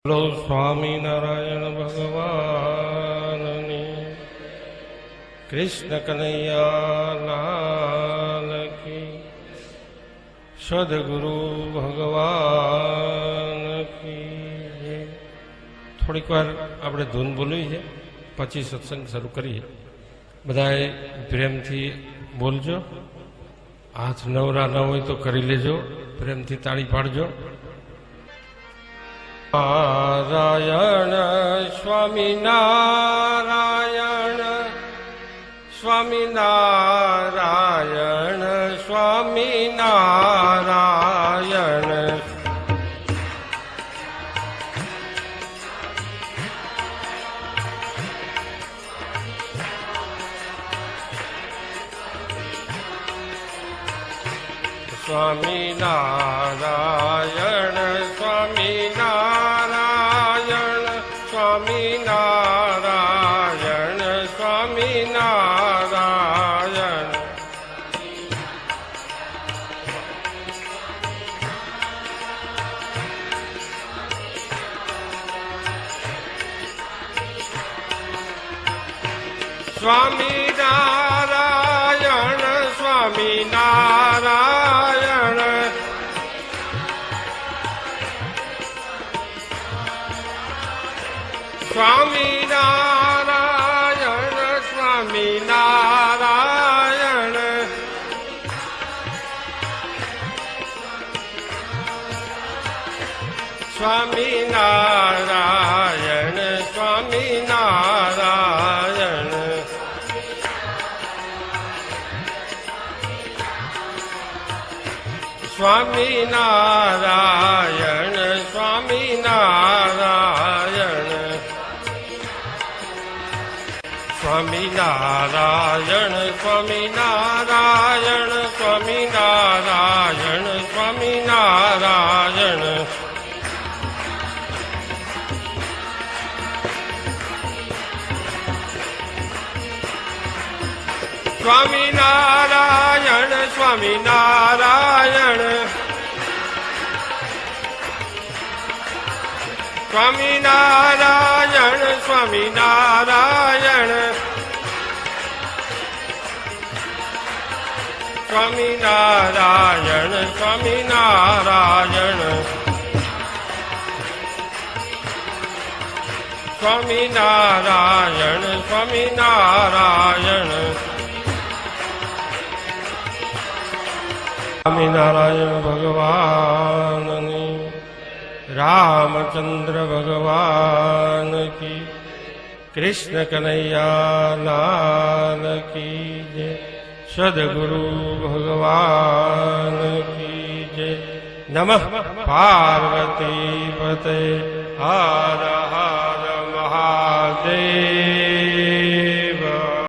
બોલો સ્વામિનારાયણ ભગવાનની, કૃષ્ણ કનૈયા લાલ કી, સદગુરુ ભગવાન કી. થોડીક વાર આપણે ધૂન બોલવી છે, પછી સત્સંગ શરૂ કરીએ. બધાએ પ્રેમથી બોલજો. હાથ નવરા ન હોય તો કરી લેજો, પ્રેમથી તાળી પાડજો. નારાયણ સ્વામિનારાયણ, સ્વામિનારાયણ સ્વામિનારાયણ. સ્વામિનારાયણ સ્વામિનારાયણ સ્વામિનારાયણ સ્વામિનારાયણ. સ્વામિનારાયણ સ્વામિનારાયણ. સ્વામિનારાયણ સ્વામિનારાયણ. સ્વામિનારાયણ સ્વામિનારાયણ. સ્વામિનારાયણ સ્વામિનારાયણ. સ્વામિનારાયણ સ્વામિનારાયણ સ્વામિનારાયણ સ્વામિનારાયણ. સ્વામિનારાયણ સ્વામિનારાયણ. સ્વામિનારાયણ સ્વામિનારાયણ. સ્વામિનારાયણ સ્વામિનારાયણ. સ્વામિનારાયણ સ્વામિનારાયણ. સ્વામિનારાયણ ભગવાનની, રામચંદ્ર ભગવાન કી, કૃષ્ણ કનૈયા લાલ કી જય, સદગુરુ ભગવાન કી જય. નમઃ પાર્વતી પતે હર હર